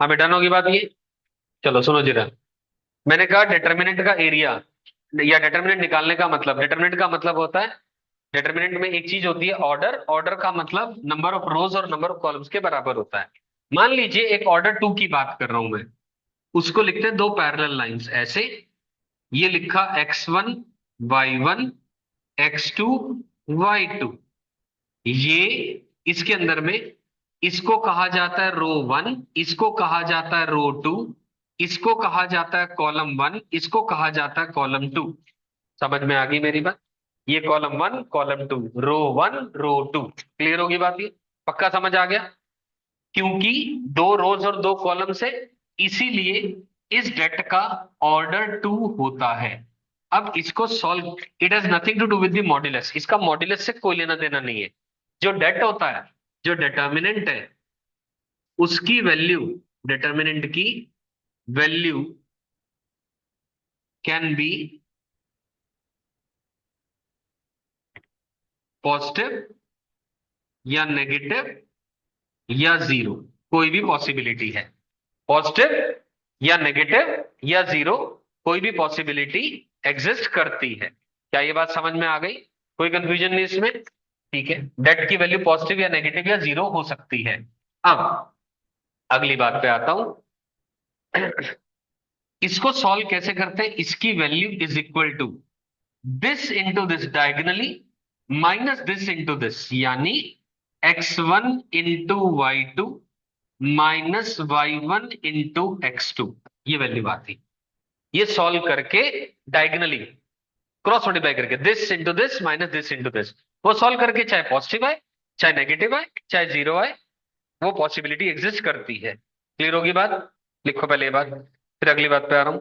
हमें डन होगी बात ये। चलो सुनो जरा। मैंने कहा डिटर्मिनेंट का एरिया या डिटर्मिनेंट निकालने का मतलब, डिटर्मिनेंट का मतलब होता है, डिटर्मिनेंट में एक चीज होती है ऑर्डर, ऑर्डर का मतलब नंबर ऑफ रोज और नंबर ऑफ कॉलम्स के बराबर होता है। मान लीजिए एक ऑर्डर टू की बात कर रहा हूं मैं, उसको लिखते हैं दो पैरेलल लाइंस ऐसे। ये लिखा x1 y1 x2 y2। ये इसके अंदर में इसको कहा जाता है रो वन, इसको कहा जाता है रो टू, इसको कहा जाता है कॉलम वन, इसको कहा जाता है कॉलम टू। समझ में आ गई मेरी बात? ये column one column two, row one row two. Clear होगी बात ये? पक्का समझ आ गया? क्योंकि दो रोज और दो कॉलम से, इसीलिए इस डेट का ऑर्डर टू होता है। अब इसको solve, it has nothing to do with the modulus, इसका मॉड्यूलस से कोई लेना देना नहीं है। जो डेट होता है, जो डिटर्मिनेंट है, उसकी वैल्यू, डिटर्मिनेंट की वैल्यू कैन बी पॉजिटिव या नेगेटिव या जीरो, कोई भी पॉसिबिलिटी है। पॉजिटिव या नेगेटिव या जीरो, कोई भी पॉसिबिलिटी एग्जिस्ट करती है। क्या ये बात समझ में आ गई? कोई कंफ्यूजन नहीं इसमें? ठीक है, डेट की वैल्यू पॉजिटिव या नेगेटिव या जीरो हो सकती है। अब अगली बात पे आता हूं। इसको सॉल्व कैसे करते हैं? इसकी value is equal to this into this diagonally minus this into this, यानी x1 into y2 minus y1 into x2। ये वैल्यू आती, ये सॉल्व करके डायगनली क्रॉस मल्टीप्लाई करके this into this minus this into this, वो solve करके चाहे positive आए चाहे नेगेटिव आए चाहे जीरो आए, वो पॉसिबिलिटी एग्जिस्ट करती है। क्लियर होगी बात? लिखो पहले ये बात, फिर अगली बात पे आ रहा हूं।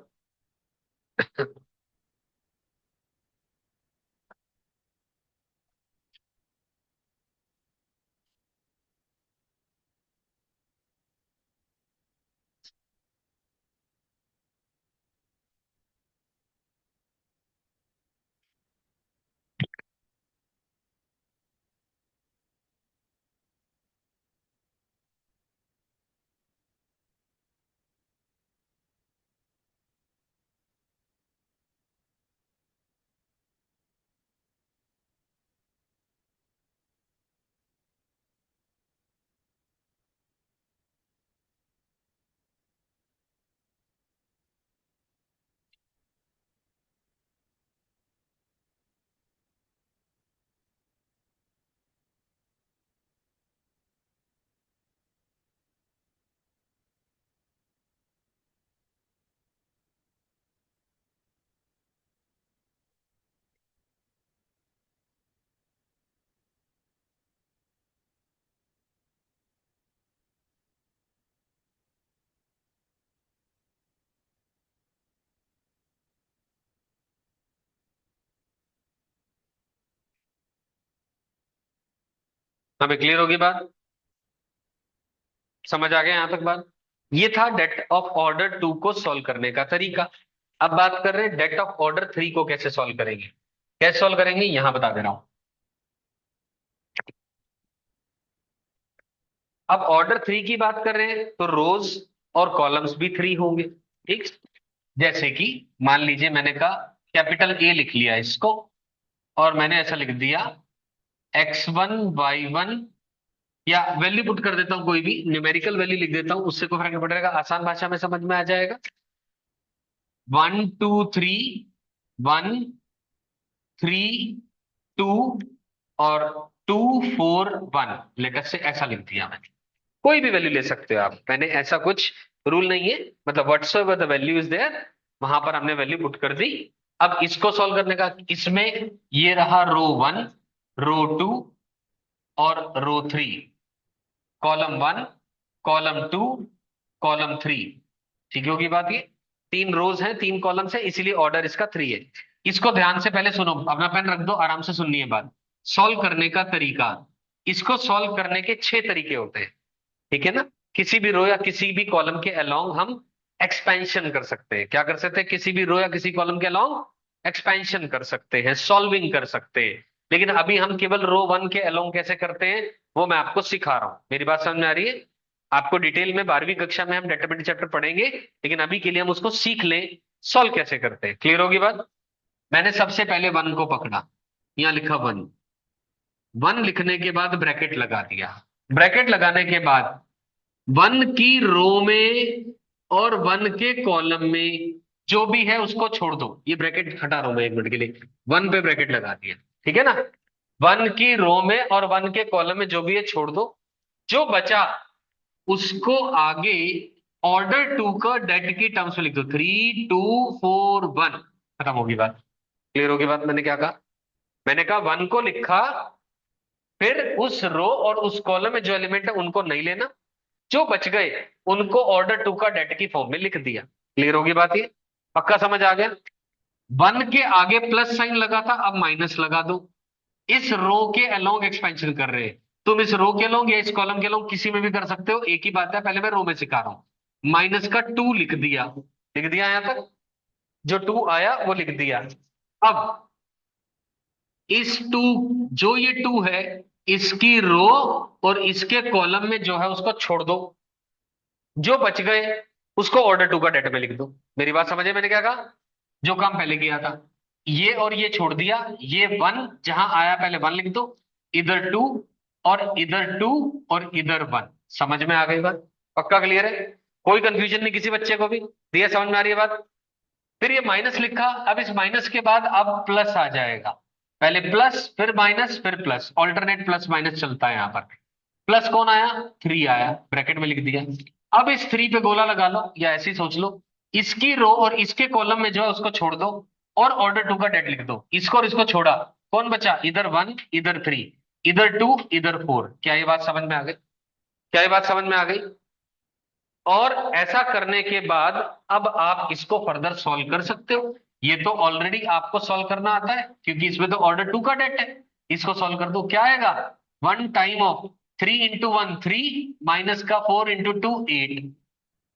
हमें क्लियर होगी बात? समझ आ गया यहां तक बात? ये था डेट ऑफ ऑर्डर टू को सॉल्व करने का तरीका। अब बात कर रहे हैं डेट ऑफ ऑर्डर थ्री को कैसे सॉल्व करेंगे। कैसे सॉल्व करेंगे यहां बता दे रहा हूं। अब ऑर्डर थ्री की बात कर रहे हैं तो रोज और कॉलम्स भी थ्री होंगे। ठीक, जैसे कि मान लीजिए मैंने कहा कैपिटल ए लिख लिया इसको, और मैंने ऐसा लिख दिया x1 y1, या वैल्यू पुट कर देता हूं, कोई भी न्यूमेरिकल वैल्यू लिख देता हूं, उससे कोई फर्क नहीं पड़ेगा, आसान भाषा में समझ में आ जाएगा। 1 2 3, 1 3 2 और 2 4 1, लेकर से ऐसा लिख दिया मैंने। कोई भी वैल्यू ले सकते हो आप, मैंने ऐसा कुछ रूल नहीं है, मतलब whatsoever the value is there, वहां पर हमने वैल्यू पुट कर दी। अब इसको सॉल्व करने का, इसमें ये रहा रो वन, रो टू और row three, column one, column two, column three. ठीक होगी बात ये? तीन रोज हैं तीन कॉलम्स है, इसीलिए ऑर्डर इसका थ्री है। इसको ध्यान से पहले सुनो, अपना पेन रख दो, आराम से सुननी है बात। सॉल्व करने का तरीका, इसको सॉल्व करने के छह तरीके होते हैं। ठीक है ना? किसी भी रो या किसी भी कॉलम के अलोंग हम एक्सपेंशन कर सकते हैं। क्या कर सकते हैं? किसी भी रो या किसी कॉलम के अलोंग एक्सपेंशन कर सकते हैं, सॉल्विंग कर सकते हैं। लेकिन अभी हम केवल रो वन के अलोंग कैसे करते हैं वो मैं आपको सिखा रहा हूं। मेरी बात समझ में आ रही है? आपको डिटेल में 12वीं कक्षा में हम डेटरमिनेंट चैप्टर पढ़ेंगे, लेकिन अभी के लिए हम उसको सीख लें, सॉल्व कैसे करते हैं। क्लियर होगी बात। मैंने सबसे पहले वन को पकड़ा, यहां लिखा वन। वन लिखने के बाद ब्रैकेट लगा दिया। ब्रैकेट लगाने के बाद वन की रो में और वन के कॉलम में जो भी है उसको छोड़ दो। ये ब्रैकेट हटा रहा हूं मैं 1 मिनट के लिए। वन पे ब्रैकेट लगा दिया, ठीक है ना। वन की रो में और वन के कॉलम में जो भी है छोड़ दो। जो बचा उसको आगे ऑर्डर टू का डेट की टर्म्स में लिख दो, 3 2 4 1। खत्म होगी बात। क्लियर होगी बात। मैंने क्या कहा? मैंने कहा वन को लिखा, फिर उस रो और उस कॉलम में जो एलिमेंट है उनको नहीं लेना, जो बच गए उनको ऑर्डर टू का डेट की फॉर्म में लिख दिया। क्लियर होगी बात ये। पक्का समझ आ गया। वन के आगे प्लस साइन लगा था, अब माइनस लगा दो। इस रो के अलोंग एक्सपेंशन कर रहे हैं। तुम इस रो के अलोंग या इस कॉलम के अलोंग किसी में भी कर सकते हो, एक ही बात है, पहले मैं रो में सिखा रहा हूं। माइनस का 2 लिख दिया। लिख दिया यहां तक। जो 2 आया वो लिख दिया। अब इस 2, जो ये 2 है, इसकी रो और इसके कॉलम में जो है उसको छोड़ दो। जो बच गए उसको ऑर्डर टू का डेटा में लिख दो। मेरी बात समझे मैंने क्या कहा? जो काम पहले किया था, ये और ये छोड़ दिया। ये वन जहां आया पहले वन लिख दो, इधर टू, और इधर टू, और इधर वन। समझ में आ गई बात? पक्का क्लियर है? कोई कंफ्यूजन नहीं किसी बच्चे को भी? दिया समझ में आ रही है बात? फिर ये माइनस लिखा, अब इस माइनस के बाद अब प्लस आ जाएगा। पहले प्लस फिर माइनस फिर प्लस, ऑल्टरनेट प्लस माइनस चलता है यहां पर। प्लस कौन आया? 3 आया, ब्रैकेट में लिख दिया। अब इस 3 पे गोला लगा लो या ऐसे ही सोच लो। इसकी रो और इसके कॉलम में जो है उसको छोड़ दो, और ऑर्डर टू का डेट लिख दो। इसको और इसको छोड़ा, कौन बचा? इधर वन, इधर 3, इधर 2, इधर 4। क्या ये बात समझ में आ गई? क्या ये बात समझ में आ गई? और ऐसा करने के बाद अब आप इसको फर्दर सॉल्व कर सकते हो। ये तो ऑलरेडी आपको सॉल्व करना आता है, क्योंकि इसमें तो ऑर्डर टू का डेट है। इसको सॉल्व कर दो, क्या आएगा? वन टाइम ऑफ 3 × 1 3, माइनस का 4 × 2 8,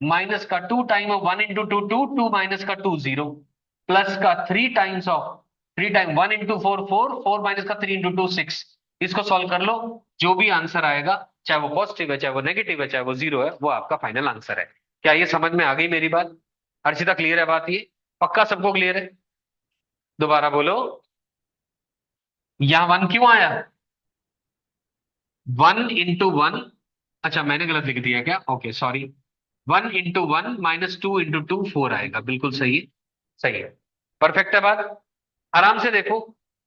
माइनस का 2 टाइम ऑफ 1 × 2 2, 2 माइनस का 2 0, प्लस का 3 टाइम्स ऑफ 3 टाइम 1 × 4 4, 4 माइनस का 3 × 2 6। इसको सॉल्व कर लो। जो भी आंसर आएगा, चाहे वो पॉजिटिव है चाहे वो नेगेटिव है चाहे वो जीरो है, वो आपका फाइनल आंसर है। क्या ये समझ में आ गई मेरी बात? हर्षिता क्लियर है बात ये? पक्का सबको क्लियर है? दोबारा बोलो। यहां वन क्यों आया? 1 × 1। अच्छा मैंने गलत लिख दिया क्या? Okay sorry. 1 × 1 माइनस 2 × 2 4 आएगा, बिल्कुल सही है। सही है। परफेक्ट है बात। आराम से देखो।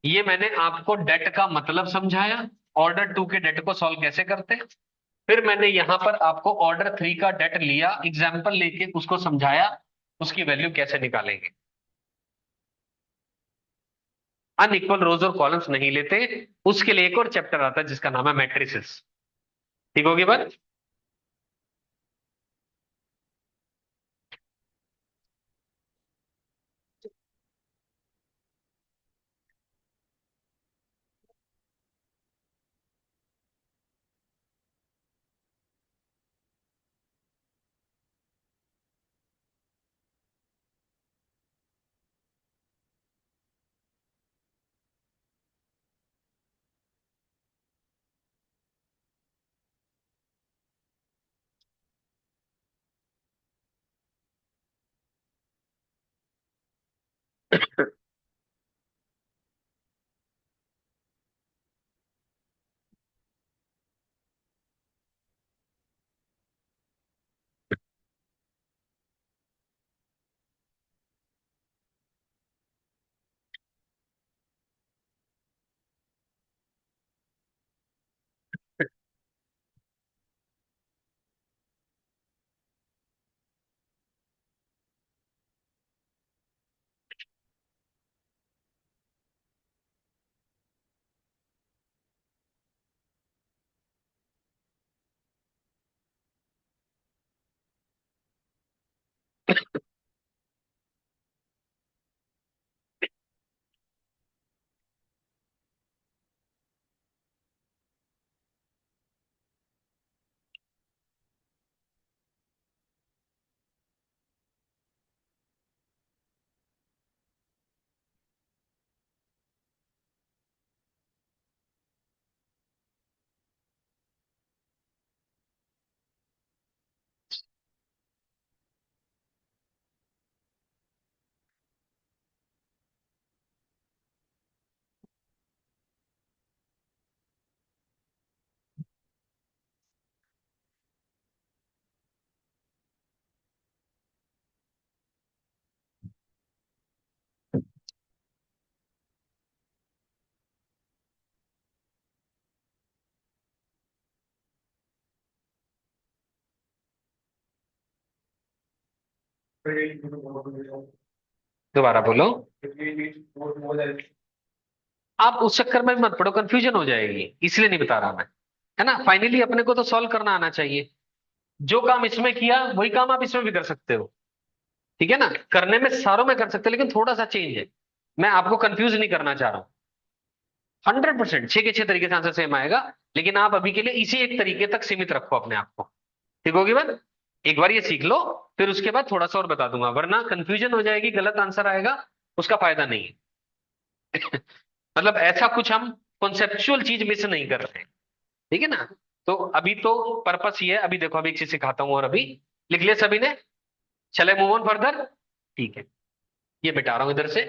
ये मैंने आपको डेट का मतलब समझाया, ऑर्डर टू के डेट को सॉल्व कैसे करते हैं। फिर मैंने यहां पर आपको ऑर्डर 3 का डेट लिया, एग्जाम्पल लेके उसको समझाया, उसकी वैल्यू कैसे निकालेंगे। अनइक्वल रोज और कॉलम्स नहीं लेते, उसके लिए एक और चैप्टर आता है जिसका नाम है मैट्रिसेस। ठीक होगी बात। दोबारा बोलो। आप उस चक्कर में भी मत पड़ो, कंफ्यूजन हो जाएगी, इसलिए नहीं बता रहा मैं। है ना, फाइनली अपने को तो सॉल्व करना आना चाहिए। जो काम इसमें किया वही काम आप इसमें भी कर सकते हो। ठीक है ना, करने में सारों में कर सकते हो, लेकिन थोड़ा सा चेंज है। मैं आपको कंफ्यूज नहीं करना चाह रहा हूं। 100% छह के छह तरीके से आंसर सेम आएगा। लेकिन आप अभी के लिए इसी एक तरीके तक सीमित रखो अपने आप को। ठीक होगी बात। एक बार ये सीख लो, फिर उसके बाद थोड़ा सा और बता दूंगा, वरना कंफ्यूजन हो जाएगी, गलत आंसर आएगा, उसका फायदा नहीं है। मतलब ऐसा कुछ हम कॉन्सेप्चुअल चीज मिस नहीं कर रहे हैं। ठीक है ना। तो अभी तो पर्पस ये है, अभी देखो अभी एक चीज सिखाता हूँ, और अभी लिख लिया सभी ने। चले मूव ऑन फर्दर। ठीक है, ये मिटा रहा हूं इधर से।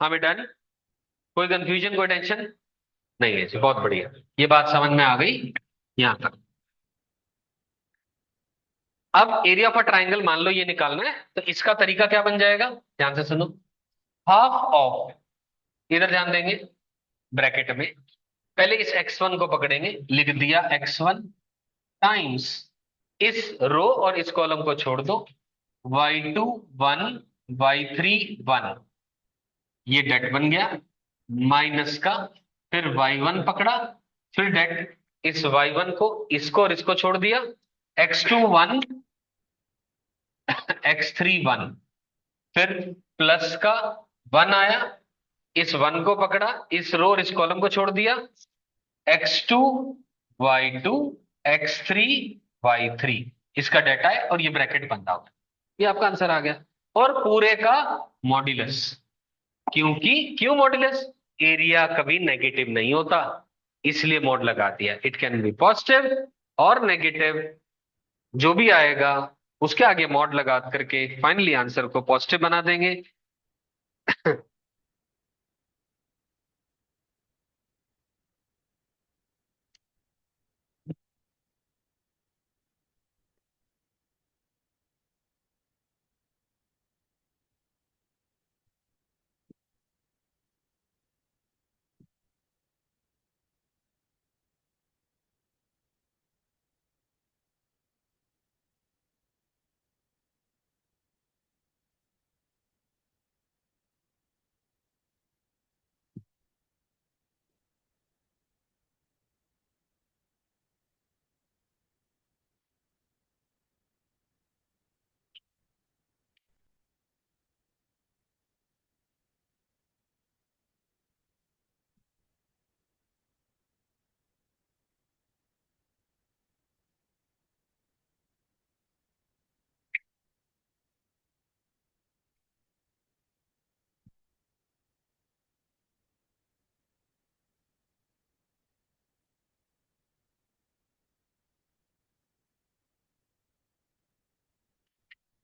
हाँ बेटा, कोई कंफ्यूजन कोई टेंशन नहीं है जी, बहुत बढ़िया। ये बात समझ में आ गई यहां तक। अब एरिया ऑफ अ ट्राइंगल मान लो ये निकालना है, तो इसका तरीका क्या बन जाएगा, ध्यान से सुनो। हाफ ऑफ, इधर ध्यान देंगे, ब्रैकेट में पहले इस x1 को पकड़ेंगे, लिख दिया x1 टाइम्स इस रो और इस कॉलम को छोड़ दो, y2 1, y3 1, ये डेट बन गया माइनस का। फिर y1 पकड़ा, फिर डेट, इस y1 को, इसको और इसको छोड़ दिया, x2 1, x3 1, फिर प्लस का 1 आया, इस 1 को पकड़ा, इस रो और इस कॉलम को छोड़ दिया, x2 y2 x3 y3, इसका डेटा है और ये ब्रैकेट बनता होता है। ये आपका आंसर आ गया। और पूरे का मॉड्यूलस, क्योंकि क्यों मॉड्यूलस, एरिया कभी नेगेटिव नहीं होता, इसलिए मॉड लगा दिया। इट कैन बी पॉजिटिव और नेगेटिव, जो भी आएगा उसके आगे मॉड लगा करके फाइनली आंसर को पॉजिटिव बना देंगे।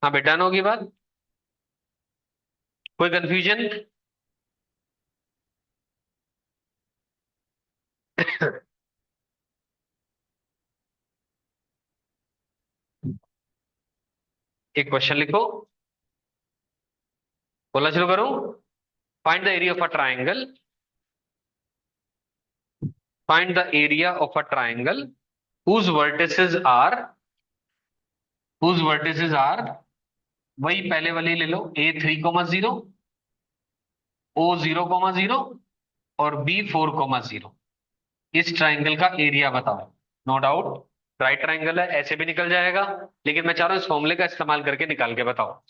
हाँ बेटा, डन होगी बात, कोई कंफ्यूजन। एक क्वेश्चन लिखो, बोलना शुरू करूं। Find the area of a triangle, find the area of a triangle whose vertices are whose vertices are, वही पहले वाली ले लो, A3,0, O0,0 और B4,0। इस ट्राइंगल का एरिया बताओ। नो डाउट राइट ट्राइंगल है, ऐसे भी निकल जाएगा, लेकिन मैं चाह रहा हूं इस फॉर्मूले का इस्तेमाल करके निकाल के बताओ।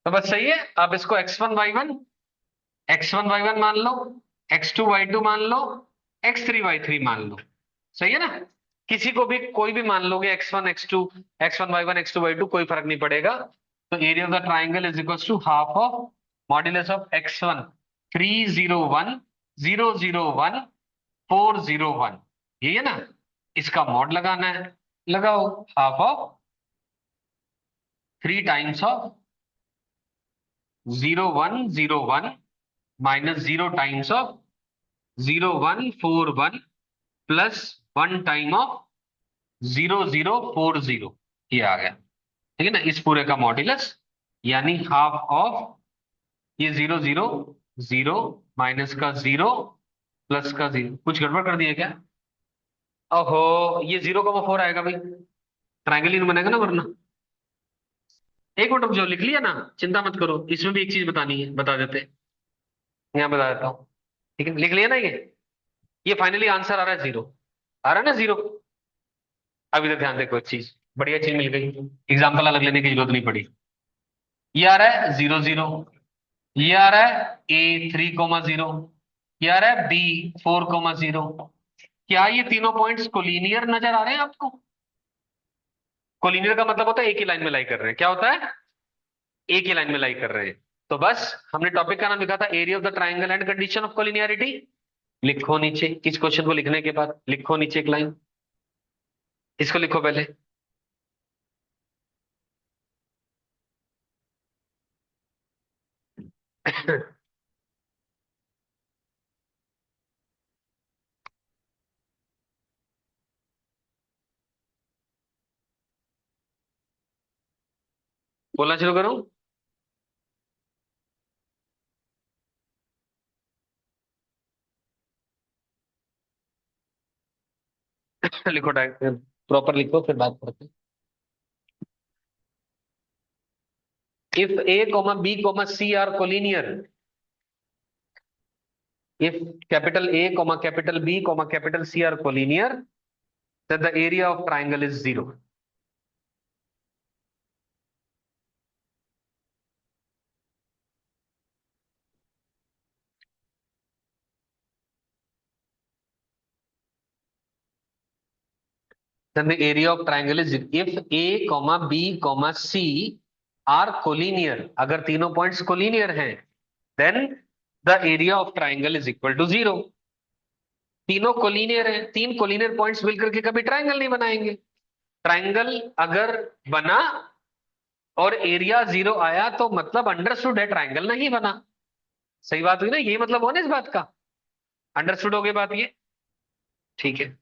तो बस सही है। अब इसको x1 y1 मान लो, x2 y2 मान लो, x3 y3 मान लो। सही है ना? किसी को भी कोई भी मान लोगे, x1 x2 x1 y1 x2 y2, कोई फर्क नहीं पड़ेगा। तो area of the triangle is equal to half of modulus of x1 301 001 401। यही है ना? इसका मॉड लगाना है, लगाओ। Half of 3 times of 0101 minus 0 times of 0141 plus 1 time of 0040। ये आ गया। ठीक है ना? इस पूरे का मॉड्यूलस, यानी हाफ ऑफ ये 0 0 0 माइनस का 0 प्लस का 0। कुछ गड़बड़ कर दिया क्या? ओहो, ये 0,4 आएगा भाई, ट्राइंगल ही नहीं बनेगा ना वरना। एक मिनट रुक जाओ, लिख लिया ना? चिंता मत करो, इसमें भी एक चीज बतानी है, बता देते हैं। यहाँ बता देता हूँ। ठीक है, लिख लिया ना ये फाइनली आंसर आ रहा है 0। आ रहा है ना 0? अब इधर ध्यान देखो, एक चीज, बढ़िया चीज मिल गई। एग्जाम्पल अलग लेने की जरूरत नहीं पड़ी। ये आ रहा है 0 0, ये आ रहा है A3,0, ये आ रहा है B4,0। क्या ये तीनों पॉइंट्स कोलिनियर नजर आ रहे हैं आपको? कोलिनियर का मतलब होता है एक ही लाइन में लाई कर रहे हैं। क्या होता है? एक ही लाइन में लाई कर रहे हैं। तो बस हमने टॉपिक का नाम लिखा था area of the triangle and condition of collinearity. लिखो नीचे, इस क्वेश्चन को लिखने के बाद लिखो नीचे एक लाइन, इसको लिखो पहले। बोलना शुरू करूं? लिखो, प्रॉपर लिखो, फिर बात करते हैं। If A, B, C are collinear, if capital A, capital B, capital C are collinear, then the area of triangle is 0. Then the area of triangle is 0 if A, B, C are collinear. अगर तीनों points collinear हैं, then the area of triangle is equal to 0. तीनों collinear हैं, तीन collinear points मिलकर के कभी triangle नहीं बनाएंगे। ट्राइंगल अगर बना और एरिया 0 आया तो मतलब अंडरस्टूड है ट्राइंगल नहीं बना। सही बात हुई ना? ये मतलब हो ना इस बात का? अंडरस्टूड हो गई बात ये? ठीक है।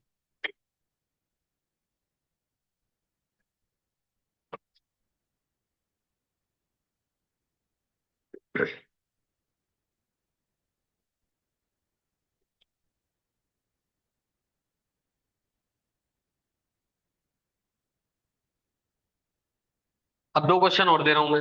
अब दो क्वेश्चन और दे रहा हूं मैं।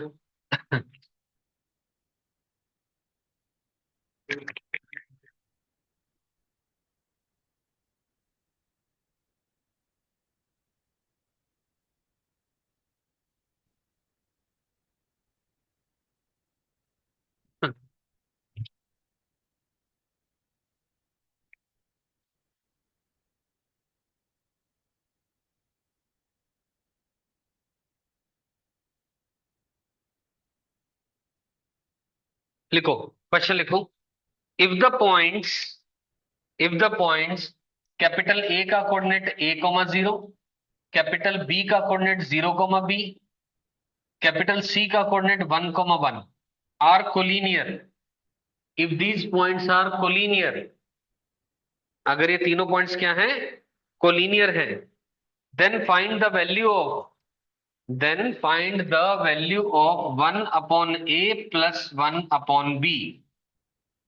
लिखो, क्वेश्चन लिखो। If the points if the points capital A का कोऑर्डिनेट A,0, कैपिटल बी का कोऑर्डिनेट 0,B, कैपिटल सी का coordinate 1,1 are collinear. If these points are collinear, अगर ये तीनों पॉइंट्स क्या हैं? कोलिनियर हैं। Then find the value of then find the value of 1/A plus 1/B।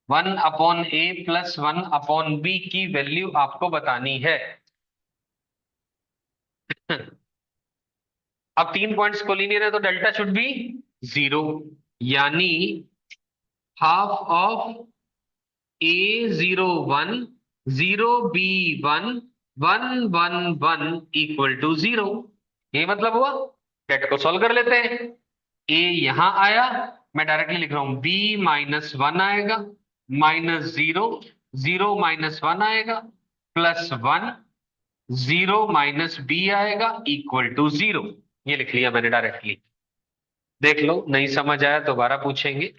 1/A plus 1/B की value आपको बतानी है। अब तीन पॉइंट्स कोलिनियर है तो डेल्टा शुड बी 0, यानी half of A01 0B1 111 equal to 0। ये मतलब हुआ। डेट को सॉल्व कर लेते हैं। ए यहां आया, मैं डायरेक्टली लिख रहा हूं, b-1 आएगा, -0, 0-1 आएगा, +1, 0 - b आएगा, =0। ये लिख लिया मैंने डायरेक्टली। देख लो, नहीं समझ आया तो दोबारा पूछेंगे।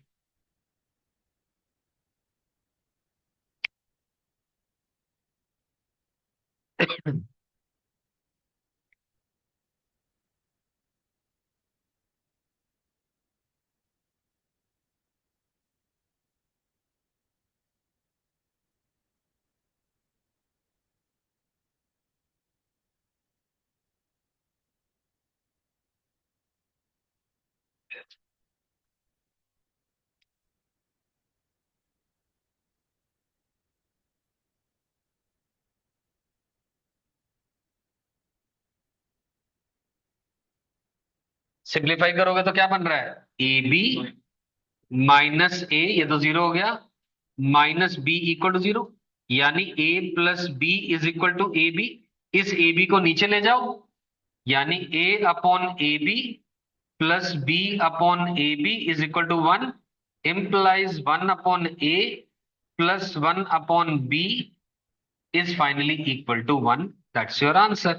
सिंप्लीफाई करोगे तो क्या बन रहा है, AB-A, ये तो 0 हो गया, -B =0, यानी A+B = AB। इस AB को नीचे ले जाओ, यानी A/AB +B/AB =1, implies 1/A +1/B is finally equal to 1। That's your answer।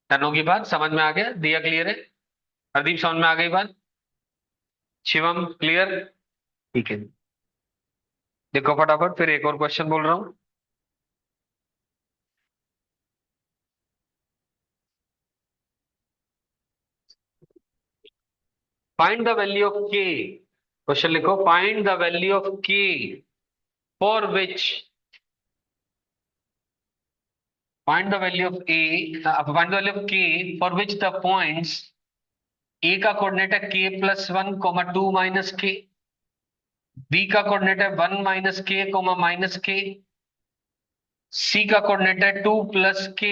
तनु की बात समझ में आ गया, दिया क्लियर है? प्रदीप समझ में आ गई बात? शिवम क्लियर? ठीक है, देखो फटाफट, फिर एक और क्वेश्चन बोल रहा हूँ। फाइंड द वैल्यू ऑफ के, क्वेश्चन लिखो, find the value of k for which, find the value of A, find the value of k for which the points, ए का कोऑर्डिनेट है k+1, 2 - k, बी का coordinate है 1 - k, सी का coordinate है 2 + k,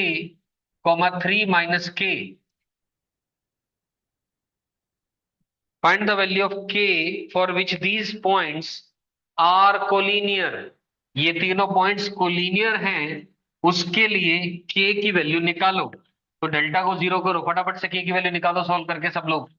3 - k। Find the value of k for which these points are collinear, ये तीनों points collinear हैं, उसके लिए के की वैल्यू निकालो। तो डेल्टा को 0 करो, फटाफट से के की वैल्यू निकालो सॉल्व करके सब लोग।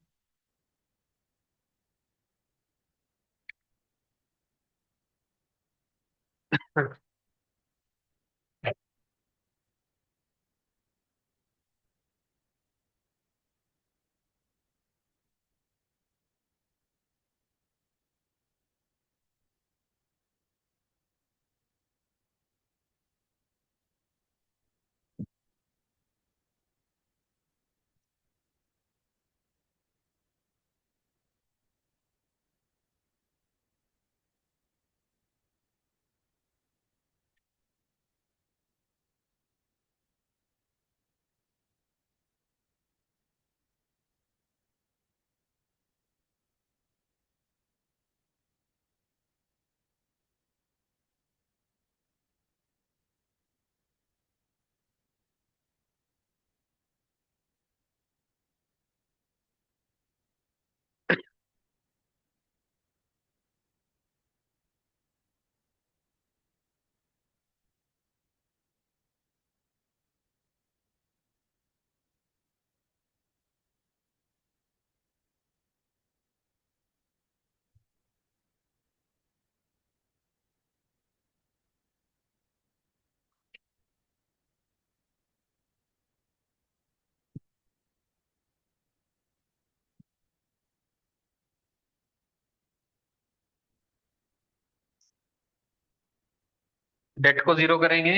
डेट को 0 करेंगे,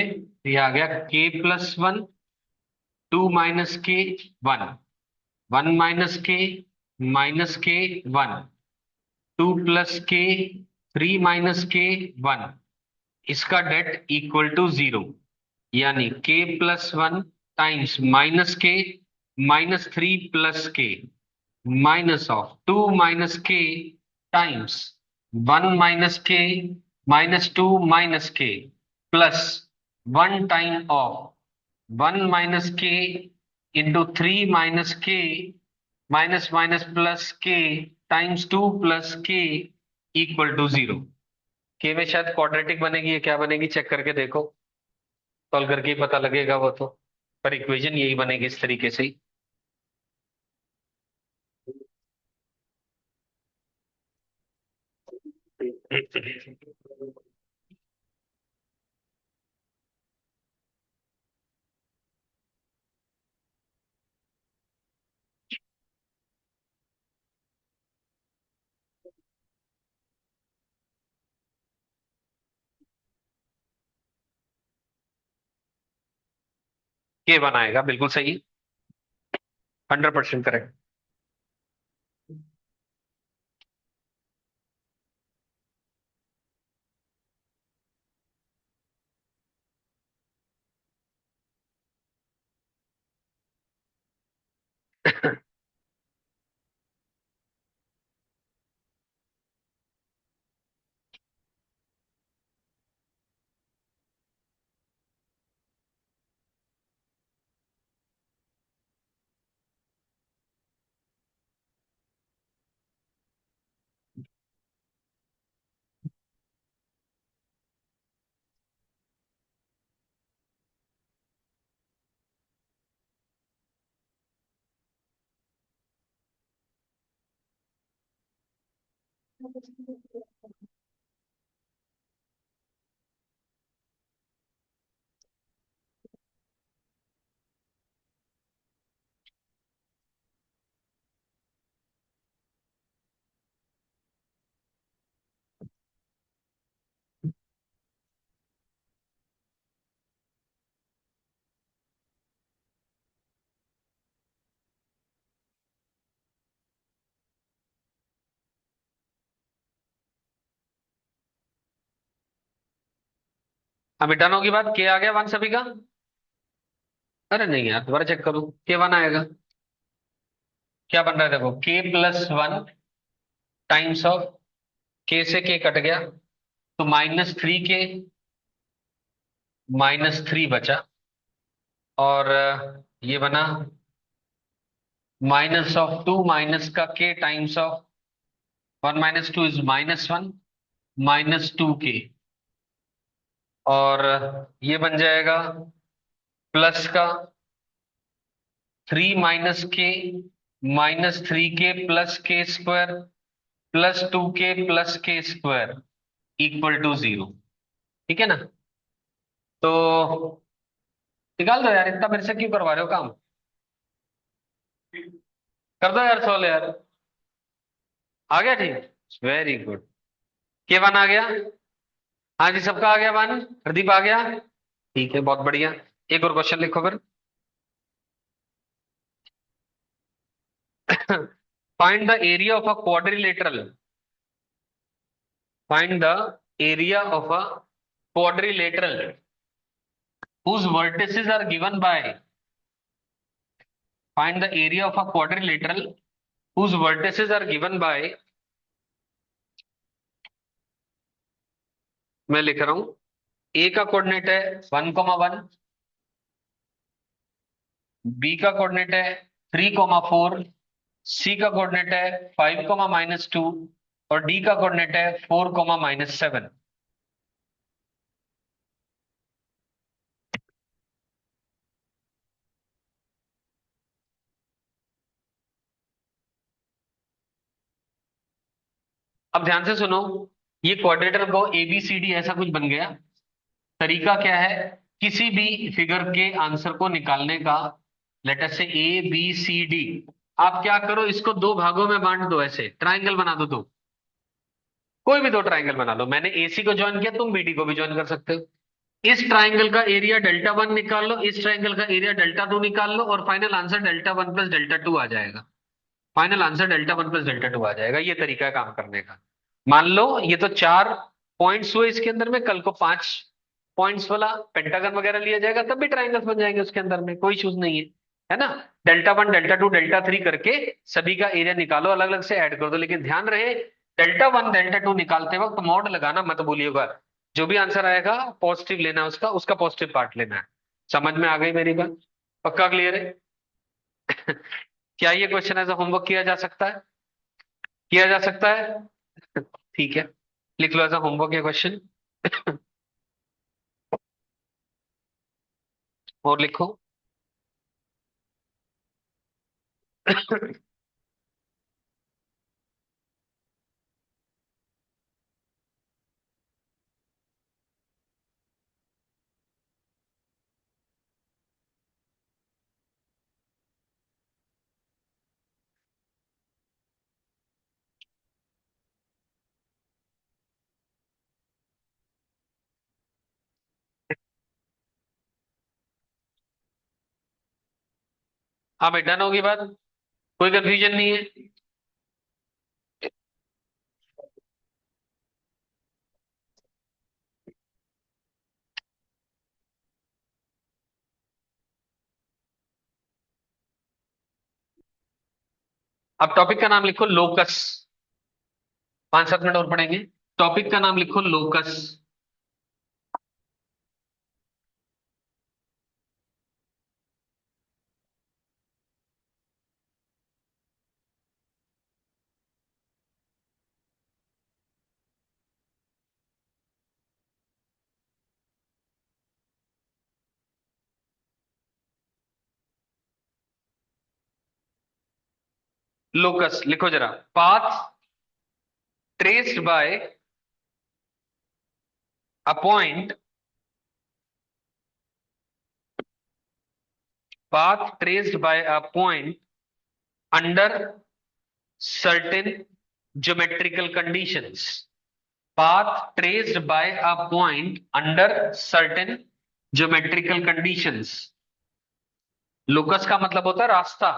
ये आ गया k+1, 2 - k, 1, 1 - k, -k, 1, 2 + k, 3 - k, 1, इसका डेट =0, यानी k+1 times -k -3 + k minus of 2 - k times 1 - k -2 - k plus 1 time of 1 - k × 3 - k minus minus plus k times 2 + k =0। के में शायद क्वाड्रेटिक बनेगी, या क्या बनेगी, चेक करके देखो। सॉल्व करके ही पता लगेगा वो तो। पर इक्वेशन यही बनेगी इस तरीके से ही। के बनाएगा, बिल्कुल सही। 100% करेक्ट। अब मिटानो की बात, के आ गया वन सभी का। अरे नहीं यार, दोबारा चेक करो, के वन आएगा। क्या बन रहा है देखो, के प्लस वन टाइम्स ऑफ, के से के कट गया, तो -3 के, -3 बचा। और ये बना -2 माइनस का के टाइम्स ऑफ 1 - 2 इज -1, -2 के। और ये बन जाएगा प्लस का 3 - के, -3 के प्लस के स्क्वायर +2 के प्लस के स्क्वायर इक्वल टू 0। ठीक है ना। तो निकाल दो यार, इतना मेरे से क्यों करवा रहे हो काम। कर दो यार, सॉल्व यार। आ गया, ठीक, वेरी गुड। के वन आ गया। हाँ जी, सबका आ गया वन। प्रदीप आ गया। ठीक है, बहुत बढ़िया। एक और क्वेश्चन लिखो फिर। Find the area of a quadrilateral. Find the area of a quadrilateral whose vertices are given by, find the area of a quadrilateral whose vertices are given by, मैं लिख रहा हूं, ए का कोऑर्डिनेट है 1,1, बी का coordinate है 3,4, सी का coordinate है 5, -2, और डी का कोऑर्डिनेट है 4, -7। अब ध्यान से सुनो, ये क्वाड्रेटर को ABCD ऐसा कुछ बन गया। तरीका क्या है, किसी भी फिगर के आंसर को निकालने का, लेटर से ABCD, आप क्या करो, इसको दो भागों में बांट दो, ऐसे ट्रायंगल बना दो। तो कोई भी दो ट्रायंगल बना लो, मैंने AC को ज्वाइन किया, तुम BD को भी ज्वाइन कर सकते हो। इस ट्रायंगल का एरिया Δ1 निकाल लो, इस ट्रायंगल का एरिया Δ2 निकाल लो, और फाइनल आंसर Δ1 प्लस Δ2 आ जाएगा। फाइनल आंसर Δ1 प्लस Δ2 आ जाएगा। ये तरीका है काम करने का। मान लो ये तो 4 पॉइंट्स हुए इसके अंदर में, कल को 5 पॉइंट्स वाला पेंटागन वगैरह लिया जाएगा, तब भी ट्राइंगल्स बन जाएंगे उसके अंदर में, कोई इश्यूज नहीं है। है ना। Δ1 Δ2 Δ3 करके सभी का एरिया निकालो, अलग अलग से ऐड कर दो, लेकिन ध्यान रहे Δ1 Δ2 निकालते वक्त मॉड लगाना मत भूलिएगा। जो भी आंसर आएगा पॉजिटिव लेना है, उसका उसका पॉजिटिव पार्ट लेना है। समझ में आ गई मेरी बात। पक्का क्लियर है। क्या ये क्वेश्चन एज होमवर्क किया जा सकता है? किया जा सकता है। ठीक है। लिख लो ऐसा होमवर्क या क्वेश्चन। और लिखो। हाँ भाई, डन होगी बात। कोई कंफ्यूजन नहीं है। अब टॉपिक का नाम लिखो लोकस। 5-7 मिनट और पढ़ेंगे। टॉपिक का नाम लिखो लोकस। लोकस लिखो जरा। Path traced by a point. Path traced by a point under certain geometrical conditions. Path traced by a point under certain geometrical conditions. Locus का मतलब होता है रास्ता।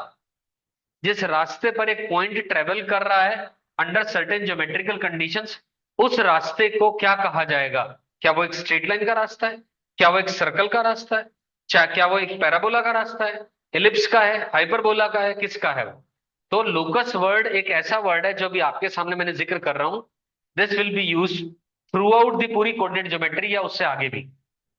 जिस रास्ते पर एक पॉइंट ट्रेवल कर रहा है अंडर सर्टेन ज्योमेट्रिकल कंडीशंस, उस रास्ते को क्या कहा जाएगा? क्या वो एक स्ट्रेट लाइन का रास्ता है? क्या वो एक सर्कल का रास्ता है? क्या वो एक पैराबोला का रास्ता है? एलिप्स का है? हाइपरबोला का है? किसका है वो? तो लोकस वर्ड एक ऐसा वर्ड है जो भी आपके सामने मैंने जिक्र कर रहा हूं। This will be use through out the पूरी कोऑर्डिनेट ज्योमेट्री, या उससे आगे भी।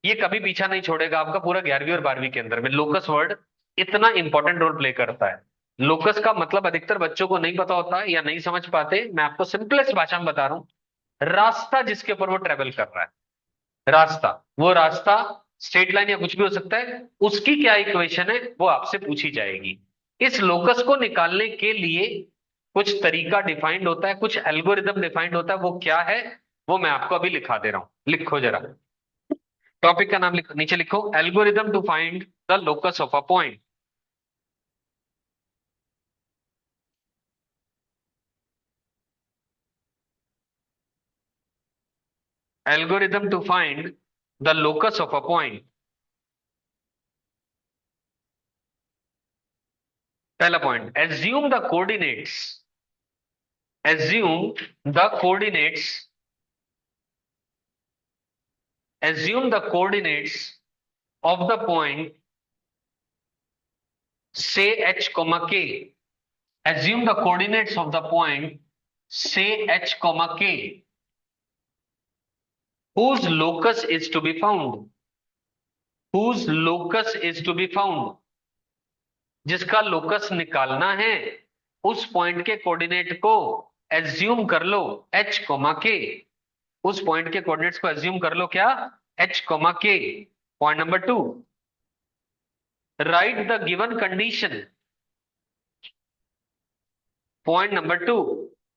ये कभी पीछा नहीं छोड़ेगा आपका पूरा 11वीं और 12वीं के अंदर में। लोकस वर्ड इतना इंपॉर्टेंट रोल प्ले करता है। लोकस का मतलब अधिकतर बच्चों को नहीं पता होता है या नहीं समझ पाते। मैं आपको सिंपलेस्ट भाषा में बता रहा हूं। रास्ता जिसके ऊपर वो ट्रेवल कर रहा है, रास्ता, वो रास्ता स्ट्रेट लाइन या कुछ भी हो सकता है, उसकी क्या इक्वेशन है वो आपसे पूछी जाएगी। इस लोकस को निकालने के लिए कुछ तरीका डिफाइंड होता है, कुछ एल्गोरिदम डिफाइंड होता है। वो क्या है वो मैं आपको अभी लिखा दे रहा हूं। लिखो जरा। टॉपिक का नाम लिखो, नीचे लिखो algorithm to find the locus of a point. Algorithm to find the locus of a point. पहला point, assume the coordinates. Assume the coordinates. Assume the coordinates of the point say h comma k. Assume the coordinates of the point say h comma k, whose locus is to be found. Whose locus is to be found. जिसका locus निकालना है, उस point के coordinate को assume कर लो h coma के। उस point के कोऑर्डिनेट्स को एज्यूम कर लो क्या? h कोमा के। Point number 2, right the given condition. Point number 2,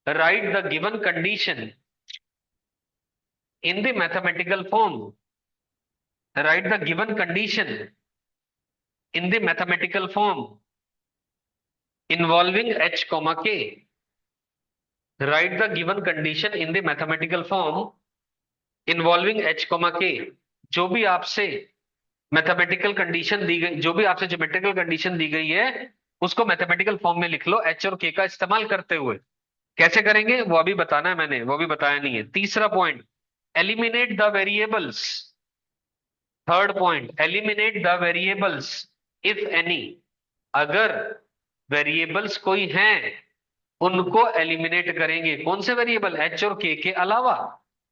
right the given condition in the mathematical form. Write the given condition in the mathematical form involving h comma k. Write the given condition in the mathematical form involving h comma k. जो भी आपसे mathematical condition दी गई, जो भी आपसे geometrical condition दी गई है, उसको मैथमेटिकल फॉर्म में लिख लो एच और के का इस्तेमाल करते हुए। कैसे करेंगे वो अभी बताना है, मैंने वो भी बताया नहीं है। तीसरा point, eliminate the variables. Third point, eliminate the variables if any. अगर वेरिएबल्स कोई हैं उनको एलिमिनेट करेंगे। कौन से वेरिएबल? एच और के अलावा।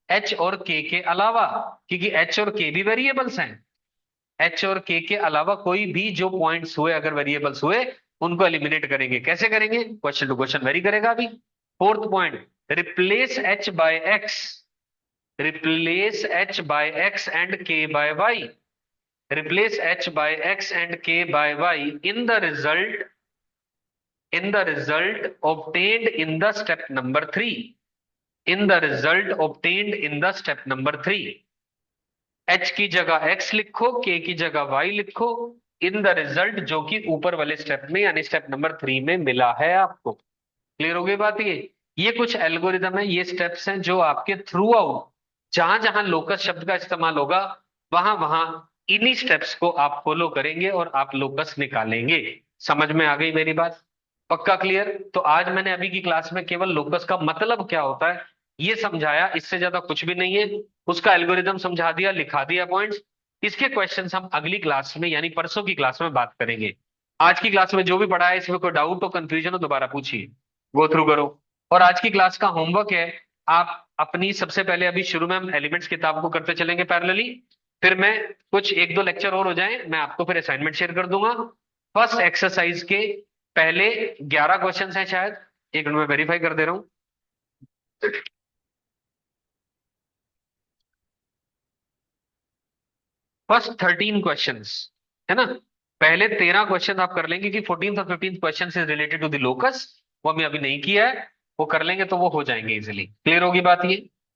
एच और के अलावा, क्योंकि एच और के भी वेरिएबल्स हैं। एच और के अलावा कोई भी जो पॉइंट्स हुए, अगर वेरिएबल्स हुए, उनको एलिमिनेट करेंगे। कैसे करेंगे? क्वेश्चन टू क्वेश्चन वेरी करेगा अभी। Fourth point, replace h by x. Replace h by x and k by y, replace h by x and k by y in the result obtained in the step number 3, in the result obtained in the step number 3। h की जगह x लिखो, k की जगह y लिखो, in the result जो कि ऊपर वाले स्टेप में यानी स्टेप नंबर 3 में मिला है आपको। क्लियर हो गई बात? ये कुछ एल्गोरिदम है, ये स्टेप्स हैं जो आपके थ्रू आउट जहां जहां लोकस शब्द का इस्तेमाल होगा वहां वहां इन्हीं स्टेप्स को आप फॉलो करेंगे और आप लोकस निकालेंगे। समझ में आ गई मेरी बात? पक्का क्लियर? तो आज मैंने अभी की क्लास में केवल लोकस का मतलब क्या होता है ये समझाया, इससे ज्यादा कुछ भी नहीं है। उसका एल्गोरिदम समझा दिया, लिखा दिया पॉइंट्स। इसके क्वेश्चंस हम अगली क्लास में यानी परसों की क्लास में बात करेंगे। आज की क्लास में जो भी पढ़ा है इसमें कोई डाउट हो, कंफ्यूजन हो, दोबारा पूछिए, गो थ्रू करो। और आज की क्लास का होमवर्क है, आप अपनी सबसे पहले अभी शुरू में हम एलिमेंट्स किताब को करते चलेंगे पैरेलली, फिर मैं कुछ एक दो लेक्चर और हो जाएं मैं आपको फिर असाइनमेंट शेयर कर दूंगा। फर्स्ट एक्सरसाइज के पहले 11 क्वेश्चन हैं शायद, एक मिनट में वेरीफाई कर दे रहा हूं। फर्स्ट 13 क्वेश्चंस है ना, पहले 13 क्वेश्चन आप कर लेंगे कि 14th और 15th question is related to the locus, वो हमने अभी नहीं किया है, वो कर लेंगे तो वो हो जाएंगे इजिली। क्लियर होगी बात ये?